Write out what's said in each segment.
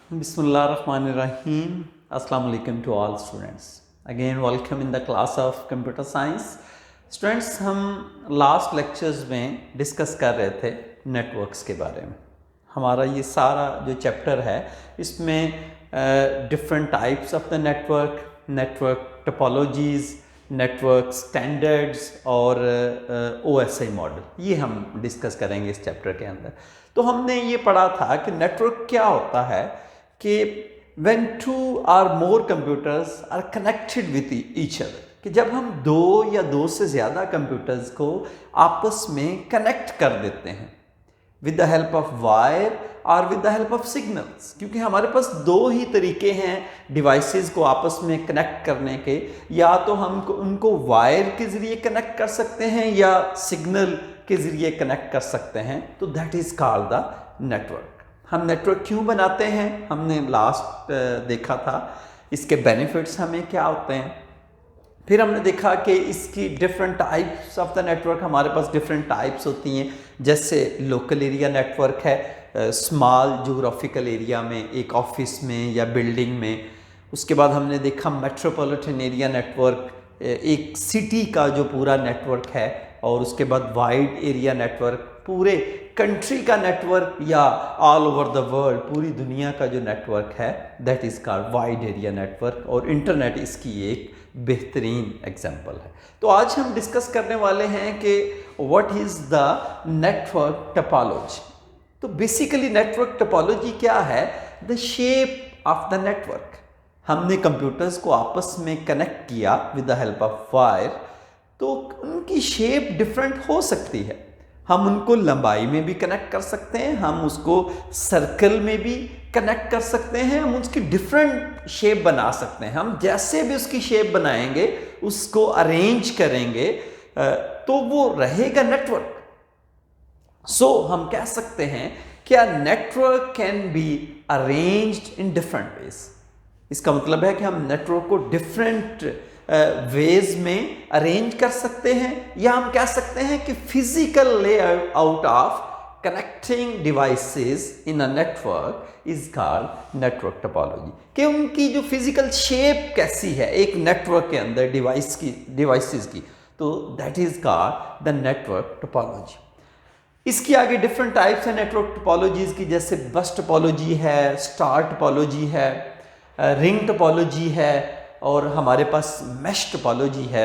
Bismillahirrahmanirrahim. Assalamu alaikum to all students. Again welcome in the class of computer science. Students, हम last lectures में discuss कर रहे थे networks के बारे में. हमारा ये सारा जो चैप्टर है इसमें different types of the network topologies, network standards और OSI मॉडल, ये हम डिस्कस करेंगे इस चैप्टर के अंदर. तो हमने ये पढ़ा था कि नेटवर्क क्या होता है कि when two or more computers are connected with each other, कि जब हम दो या दो से ज़्यादा कंप्यूटर्स को आपस में कनेक्ट कर देते हैं with the help of wire और with the help of signals, क्योंकि हमारे पास दो ही तरीके हैं डिवाइसेस को आपस में कनेक्ट करने के. या तो हम उनको वायर के ज़रिए कनेक्ट कर सकते हैं या सिग्नल के ज़रिए कनेक्ट कर सकते हैं. तो that is called the network. हम नेटवर्क क्यों बनाते हैं हमने लास्ट देखा था, इसके बेनिफिट्स हमें क्या होते हैं. फिर हमने देखा कि इसकी different types of the network, हमारे पास डिफरेंट टाइप्स होती हैं. जैसे लोकल एरिया नेटवर्क है, स्मॉल ज्योग्राफिकल एरिया में, एक ऑफिस में या बिल्डिंग में. उसके बाद हमने देखा मेट्रोपॉलिटन एरिया नेटवर्क, एक सिटी का जो पूरा नेटवर्क है. और उसके बाद वाइड एरिया नेटवर्क, पूरे कंट्री का नेटवर्क या ऑल ओवर द वर्ल्ड, पूरी दुनिया का जो नेटवर्क है, that is called wide area network. और इंटरनेट इसकी एक बेहतरीन एग्जांपल है. तो आज हम डिस्कस करने वाले हैं कि what is the network topology. तो बेसिकली नेटवर्क टोपोलॉजी क्या है? The shape of the network. हमने कंप्यूटर्स को आपस में कनेक्ट किया with the help of wire, तो उनकी शेप डिफरेंट हो सकती है. हम उनको लंबाई में भी कनेक्ट कर सकते हैं, हम उसको सर्कल में भी कनेक्ट कर सकते हैं, हम उसकी डिफरेंट शेप बना सकते हैं. हम जैसे भी उसकी शेप बनाएंगे, उसको अरेंज करेंगे, तो वो रहेगा नेटवर्क. सो हम कह सकते हैं क्या network can be arranged in different ways. इसका मतलब है कि हम नेटवर्क को डिफरेंट वेज में अरेंज कर सकते हैं, या हम कह सकते हैं कि physical layout of connecting devices in a network is called network topology. कि उनकी जो फिजिकल शेप कैसी है एक नेटवर्क के अंदर डिवाइसेस की, तो that is called the network topology. इसकी आगे डिफरेंट टाइप्स हैं नेटवर्क टोपोलॉजीज की, जैसे बस टोपोलॉजी है, स्टार टोपोलॉजी है, रिंग टोपोलॉजी है, और हमारे पास मैश टोपोलॉजी है.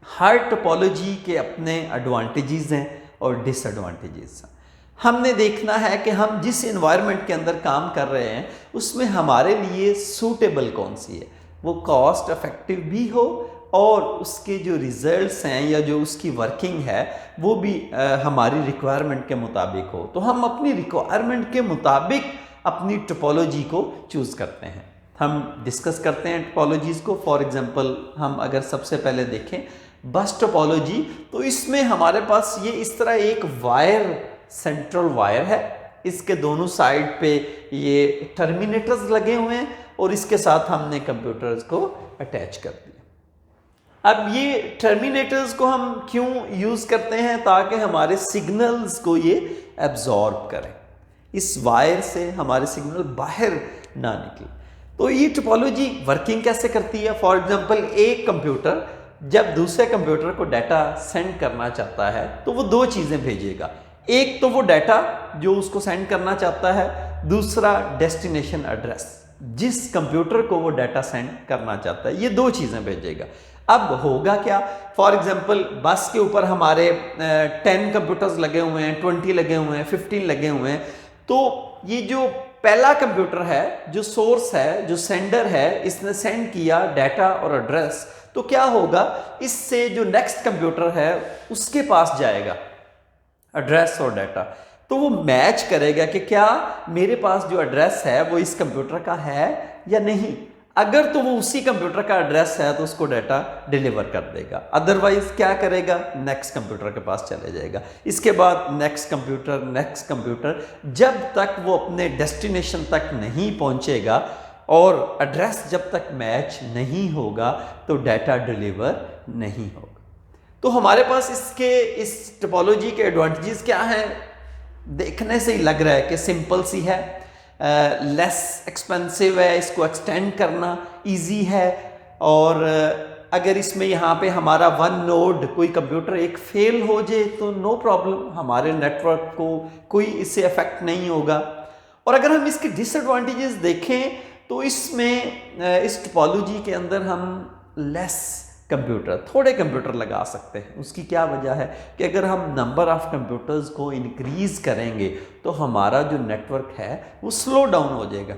हर टोपोलॉजी के अपने एडवांटेजेस हैं और डिसएडवांटेजेस हैं. हमने देखना है कि हम जिस एनवायरनमेंट के अंदर काम कर रहे हैं उसमें हमारे लिए सूटेबल कौन सी है, वो कॉस्ट इफेक्टिव भी हो और उसके जो रिजल्ट्स हैं या जो उसकी वर्किंग है वो भी हमारी रिक्वायरमेंट के मुताबिक हो. तो हम अपनी रिक्वायरमेंट के मुताबिक अपनी टोपोलॉजी को चूज़ करते हैं. हम डिस्कस करते हैं टोपोलॉजीज़ को. फॉर एग्जांपल हम अगर सबसे पहले देखें बस टोपोलॉजी, तो इसमें हमारे पास ये इस तरह एक वायर, सेंट्रल वायर है, इसके दोनों साइड पे ये टर्मिनेटर्स लगे हुए हैं और इसके साथ हमने कंप्यूटर्स को अटैच कर दिया. अब ये टर्मिनेटर्स को हम क्यों यूज़ करते हैं? ताकि हमारे सिग्नल्स को ये एब्जॉर्ब करें, इस वायर से हमारे सिग्नल बाहर ना निकले. तो ये टोपोलॉजी वर्किंग कैसे करती है? फॉर एग्जांपल एक कंप्यूटर जब दूसरे कंप्यूटर को डाटा सेंड करना चाहता है तो वो दो चीज़ें भेजेगा. एक तो वो डाटा जो उसको सेंड करना चाहता है, दूसरा डेस्टिनेशन एड्रेस, जिस कंप्यूटर को वो डाटा सेंड करना चाहता है, ये दो चीज़ें भेजेगा. अब होगा क्या? फॉर एग्जांपल बस के ऊपर हमारे 10 कंप्यूटर्स लगे हुए हैं, 20 लगे हुए हैं, 15 लगे हुए हैं. तो ये जो पहला कंप्यूटर है, जो सोर्स है, जो सेंडर है, इसने सेंड किया डाटा और एड्रेस, तो क्या होगा, इससे जो नेक्स्ट कंप्यूटर है उसके पास जाएगा एड्रेस और डाटा. तो वो मैच करेगा कि क्या मेरे पास जो एड्रेस है वो इस कंप्यूटर का है या नहीं. अगर तो वो उसी कंप्यूटर का एड्रेस है तो उसको डाटा डिलीवर कर देगा, अदरवाइज क्या करेगा, नेक्स्ट कंप्यूटर के पास चले जाएगा. इसके बाद नेक्स्ट कंप्यूटर, जब तक वो अपने डेस्टिनेशन तक नहीं पहुंचेगा और एड्रेस जब तक मैच नहीं होगा तो डाटा डिलीवर नहीं होगा. तो हमारे पास इस टोपोलॉजी के एडवांटेजेस क्या हैं? देखने से ही लग रहा है कि सिंपल सी है. लेस एक्सपेंसिव है, इसको एक्सटेंड करना इजी है। और अगर इसमें यहाँ पे हमारा वन नोड कोई कंप्यूटर एक फेल हो जाए तो नो प्रॉब्लम, हमारे नेटवर्क को कोई इससे अफेक्ट नहीं होगा। और अगर हम इसके डिसएडवांटेजेस देखें तो इसमें इस टोपोलॉजी के अंदर हम लेस कंप्यूटर, थोड़े कंप्यूटर लगा सकते हैं। उसकी क्या वजह है कि अगर हम नंबर ऑफ कंप्यूटर्स को इंक्रीज करेंगे तो हमारा जो नेटवर्क है वो स्लो डाउन हो जाएगा।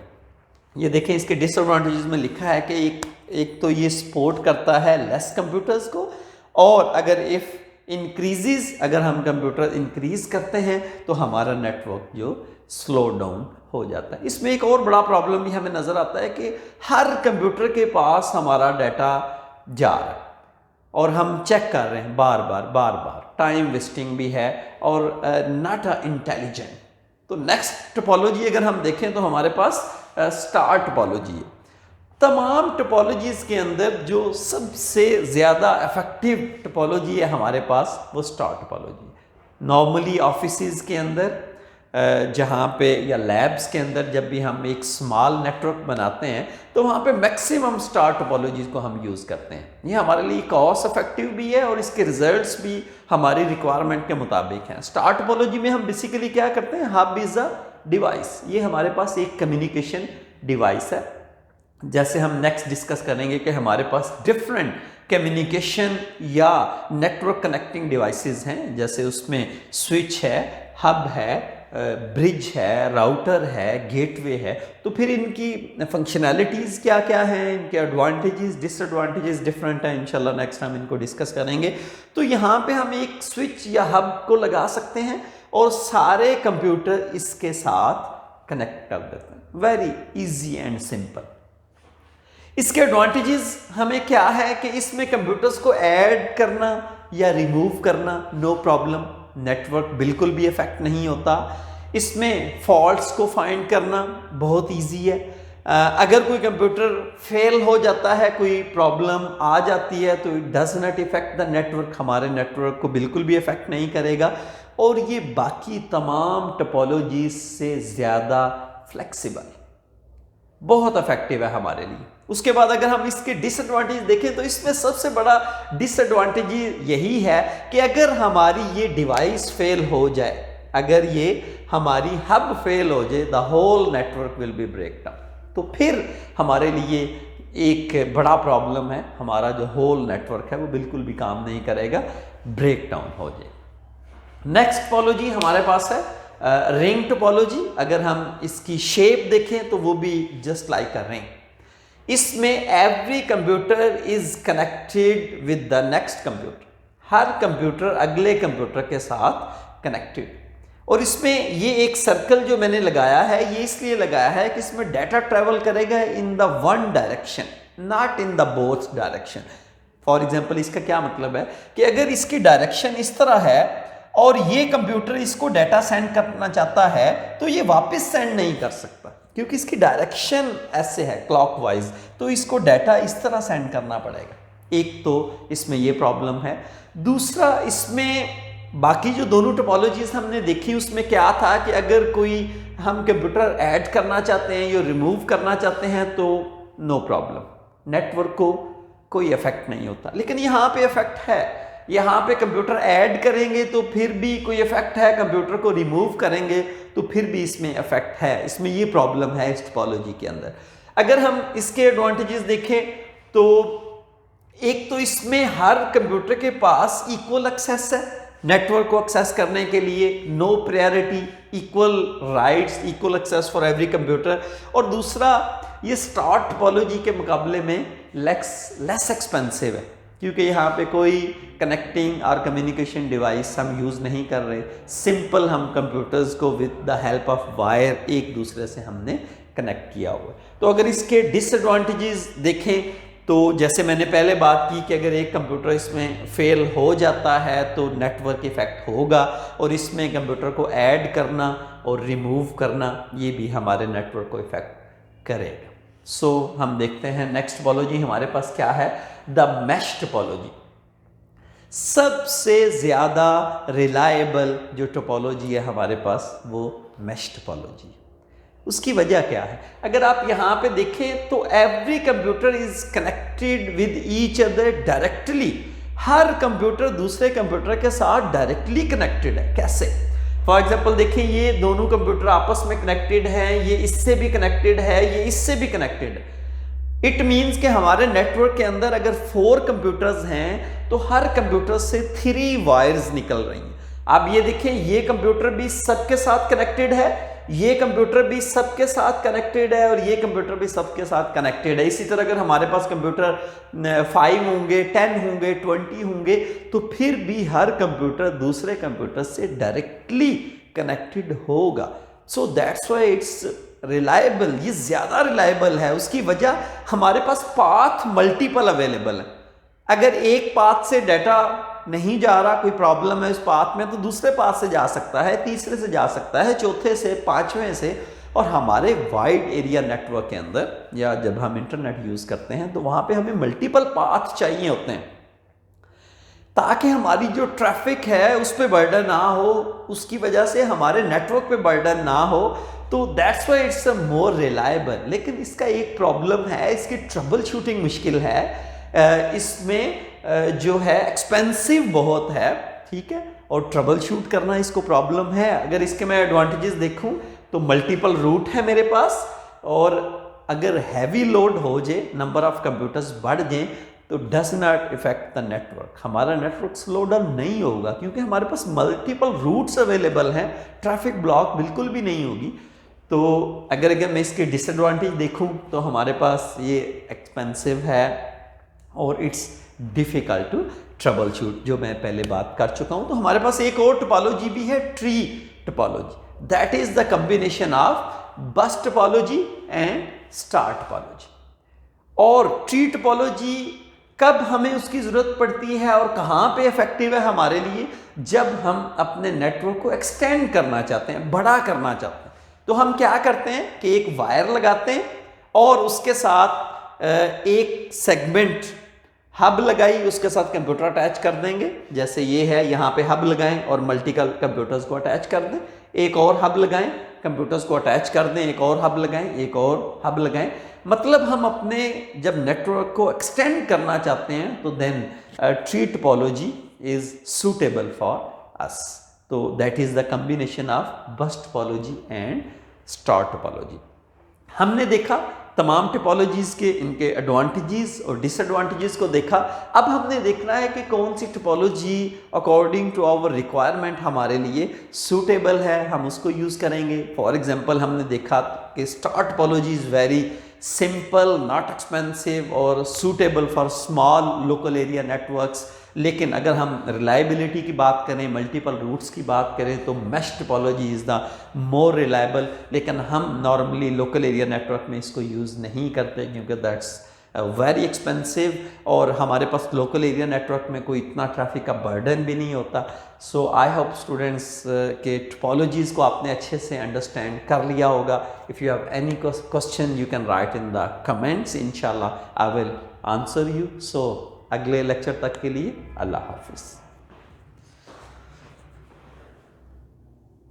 ये देखें इसके डिसएडवांटेजेस में लिखा है कि एक तो ये सपोर्ट करता है लेस कंप्यूटर्स को, और अगर इफ इंक्रीजेस, अगर हम कंप्यूटर इंक्रीज करते हैं तो हमारा नेटवर्क जो स्लो डाउन हो जाता है। इसमें एक और बड़ा प्रॉब्लम भी हमें नजर आता है कि हर कंप्यूटर के पास हमारा डाटा जा रहा है और हम चेक कर रहे हैं बार बार, टाइम वेस्टिंग भी है और नॉट इंटेलिजेंट। तो नेक्स्ट टोपोलॉजी अगर हम देखें तो हमारे पास स्टार टोपोलॉजी है। तमाम टोपोलॉजीज के अंदर जो सबसे ज़्यादा इफेक्टिव टोपोलॉजी है हमारे पास वो स्टार टोपोलॉजी। नॉर्मली ऑफिसेज के अंदर जहाँ पे या लैब्स के अंदर जब भी हम एक स्मॉल नेटवर्क बनाते हैं तो वहाँ पे मैक्सिमम स्टार टोपोलॉजीज को हम यूज़ करते हैं। ये हमारे लिए कॉस्ट इफेक्टिव भी है और इसके रिजल्ट्स भी हमारी रिक्वायरमेंट के मुताबिक हैं। स्टार टोपोलॉजी में हम बेसिकली क्या करते हैं, हब इज़ अ डिवाइस, ये हमारे पास एक कम्युनिकेशन डिवाइस है। जैसे हम नेक्स्ट डिस्कस करेंगे कि हमारे पास डिफरेंट कम्युनिकेशन या नेटवर्क कनेक्टिंग डिवाइसेस हैं, जैसे उसमें स्विच है, हब है, ब्रिज है, राउटर है, गेटवे है। तो फिर इनकी फंक्शनैलिटीज़ क्या क्या हैं, इनके एडवांटेजेस डिसएडवांटेजेस डिफरेंट हैं। इंशाल्लाह नेक्स्ट टाइम इनको डिस्कस करेंगे। तो यहाँ पे हम एक स्विच या हब को लगा सकते हैं और सारे कंप्यूटर इसके साथ कनेक्ट कर देते हैं। Very easy and simple. इसके एडवांटेजेस हमें क्या है कि इसमें कंप्यूटर्स को ऐड करना या रिमूव करना नो प्रॉब्लम, नेटवर्क बिल्कुल भी इफेक्ट नहीं होता। इसमें फॉल्ट्स को फाइंड करना बहुत इजी है। अगर कोई कंप्यूटर फेल हो जाता है, कोई प्रॉब्लम आ जाती है तो it does not effect the network, हमारे नेटवर्क को बिल्कुल भी इफेक्ट नहीं करेगा। और ये बाकी तमाम टोपोलॉजीज से ज़्यादा फ्लेक्सिबल, बहुत इफेक्टिव है हमारे लिए। उसके बाद अगर हम इसके डिसएडवांटेज देखें तो इसमें सबसे बड़ा डिसएडवांटेज यही है कि अगर हमारी ये डिवाइस फेल हो जाए, अगर ये हमारी हब फेल हो जाए, the whole network will be break down. तो फिर हमारे लिए एक बड़ा प्रॉब्लम है, हमारा जो होल नेटवर्क है वो बिल्कुल भी काम नहीं करेगा, ब्रेक डाउन हो जाए। नेक्स्ट टोपोलॉजी हमारे पास है रिंग टोपोलॉजी। अगर हम इसकी शेप देखें तो वो भी जस्ट लाइक अ रिंग। इसमें every computer is connected with the next computer, her computer अगले कंप्यूटर के साथ कनेक्टेड। और इसमें ये एक सर्कल जो मैंने लगाया है, ये इसलिए लगाया है कि इसमें डाटा ट्रेवल करेगा in the one direction, not in the both direction. For example इसका क्या मतलब है कि अगर इसकी डायरेक्शन इस तरह है और ये कंप्यूटर इसको डाटा सेंड करना चाहता है तो ये वापस सेंड नहीं कर सकता, क्योंकि इसकी डायरेक्शन ऐसे है क्लॉकवाइज, तो इसको डाटा इस तरह सेंड करना पड़ेगा। एक तो इसमें ये प्रॉब्लम है। दूसरा, इसमें बाकी जो दोनों टोपोलॉजीज हमने देखी उसमें क्या था कि अगर कोई हम कंप्यूटर ऐड करना चाहते हैं या रिमूव करना चाहते हैं तो नो प्रॉब्लम, नेटवर्क को कोई इफेक्ट नहीं होता। लेकिन यहाँ पे इफेक्ट है, यहाँ पे कंप्यूटर ऐड करेंगे तो फिर भी कोई इफेक्ट है, कंप्यूटर को रिमूव करेंगे तो फिर भी इसमें इफेक्ट है। इसमें ये प्रॉब्लम है इस टोपोलॉजी के अंदर। अगर हम इसके एडवांटेजेस देखें तो एक तो इसमें हर कंप्यूटर के पास इक्वल एक्सेस है नेटवर्क को एक्सेस करने के लिए, no priority, equal rights, equal access for every computer. और दूसरा, ये स्टार टोपोलॉजी के मुकाबले में लेस एक्सपेंसिव है, क्योंकि यहाँ पे कोई कनेक्टिंग और कम्युनिकेशन डिवाइस हम यूज़ नहीं कर रहे। सिंपल हम कंप्यूटर्स को with the help of wire एक दूसरे से हमने कनेक्ट किया हुआ है। तो अगर इसके डिसएडवांटेजेस देखें तो जैसे मैंने पहले बात की कि अगर एक कंप्यूटर इसमें फेल हो जाता है तो नेटवर्क इफेक्ट होगा, और इसमें कंप्यूटर को ऐड करना और रिमूव करना ये भी हमारे नेटवर्क को इफेक्ट करेगा। सो हम देखते हैं नेक्स्ट टोपोलॉजी हमारे पास क्या है, द मैश टोपोलॉजी। सबसे ज़्यादा रिलायबल जो टोपोलॉजी है हमारे पास वो मैश टोपोलॉजी। उसकी वजह क्या है? अगर आप यहाँ पे देखें तो every computer is connected with each other directly. Her computer दूसरे कंप्यूटर के साथ डायरेक्टली कनेक्टेड है। कैसे? फॉर एग्जाम्पल देखिए, ये दोनों कंप्यूटर आपस में कनेक्टेड हैं, ये इससे भी कनेक्टेड है, ये इससे भी कनेक्टेड है। इट मीन्स कि हमारे नेटवर्क के अंदर अगर 4 कंप्यूटर्स हैं तो हर कंप्यूटर से 3 वायर्स निकल रही हैं। आप ये देखिए, ये कंप्यूटर भी सबके साथ कनेक्टेड है, ये कंप्यूटर भी सबके साथ कनेक्टेड है और ये कंप्यूटर भी सबके साथ कनेक्टेड है। इसी तरह अगर हमारे पास कंप्यूटर 5 होंगे, 10 होंगे, 20 होंगे तो फिर भी हर कंप्यूटर दूसरे कंप्यूटर से डायरेक्टली कनेक्टेड होगा। So that's why it's reliable, ये ज़्यादा रिलायबल है। उसकी वजह हमारे पास पाथ मल्टीपल अवेलेबल है। अगर एक पाथ से डाटा नहीं जा रहा, कोई प्रॉब्लम है उस पाथ में, तो दूसरे पाथ से जा सकता है, तीसरे से जा सकता है, चौथे से, पांचवें से। और हमारे वाइड एरिया नेटवर्क के अंदर या जब हम इंटरनेट यूज़ करते हैं तो वहाँ पे हमें मल्टीपल पाथ चाहिए होते हैं ताकि हमारी जो ट्रैफिक है उस पर बर्डन ना हो, उसकी वजह से हमारे नेटवर्क पे बर्डन ना हो। तो that's why it's a more reliable. लेकिन इसका एक प्रॉब्लम है, इसकी ट्रबल शूटिंग मुश्किल है, इसमें जो है एक्सपेंसिव बहुत है, ठीक है, और ट्रबल शूट करना इसको प्रॉब्लम है। अगर इसके मैं एडवांटेजेस देखूं तो मल्टीपल रूट है मेरे पास, और अगर हैवी लोड हो जाए, नंबर ऑफ कंप्यूटर्स बढ़ जाए तो does not effect the network. हमारा नेटवर्क स्लो डाउन नहीं होगा क्योंकि हमारे पास मल्टीपल रूट्स अवेलेबल हैं, ट्रैफिक ब्लॉक बिल्कुल भी नहीं होगी। तो अगर मैं इसके डिसएडवांटेज देखूं तो हमारे पास ये एक्सपेंसिव है और it's difficult to troubleshoot, जो मैं पहले बात कर चुका हूं। तो हमारे पास एक और टोपोलॉजी भी है, tree topology. That is the combination of bus topology and star topology. और ट्री टोपोलॉजी कब हमें उसकी जरूरत पड़ती है और कहां पे इफेक्टिव है हमारे लिए? जब हम अपने नेटवर्क को एक्सटेंड करना चाहते हैं, बड़ा करना चाहते हैं। तो हम क्या करते हैं कि एक वायर लगाते हैं और उसके साथ एक सेगमेंट हब लगाई, उसके साथ कंप्यूटर अटैच कर देंगे। जैसे ये है, यहाँ पे हब लगाएं और मल्टीपल कंप्यूटर्स को अटैच कर दें। एक और हब लगाएं, कंप्यूटर्स को अटैच कर दें, एक और हब लगाएं, एक और हब लगाएं। मतलब हम अपने जब नेटवर्क को एक्सटेंड करना चाहते हैं तो then tree topology is suitable for us. तो that is the combination of bus topology and star topology. हमने देखा तमाम टोपोलॉजीज के इनके एडवांटेजेस और डिसएडवांटेजेस को देखा। अब हमने देखना है कि कौन सी topology according to our requirement हमारे लिए सूटेबल है, हम उसको यूज़ करेंगे। फॉर एग्जांपल हमने देखा कि star topology is very simple, not expensive और suitable for small local area networks. लेकिन अगर हम रिलायबिलिटी की बात करें, मल्टीपल रूट्स की बात करें तो mesh topology is the more reliable. लेकिन हम नॉर्मली लोकल एरिया नेटवर्क में इसको यूज़ नहीं करते क्योंकि दैट्स वेरी एक्सपेंसिव और हमारे पास लोकल एरिया नेटवर्क में कोई इतना ट्रैफिक का बर्डन भी नहीं होता। सो आई होप स्टूडेंट्स के टोपोलॉजीज़ को आपने अच्छे से अंडरस्टैंड कर लिया होगा। If you have any question you can write in the comments, इंशाल्लाह आई विल आंसर यू। सो अगले लेक्चर तक के लिए अल्लाह हाफिज़।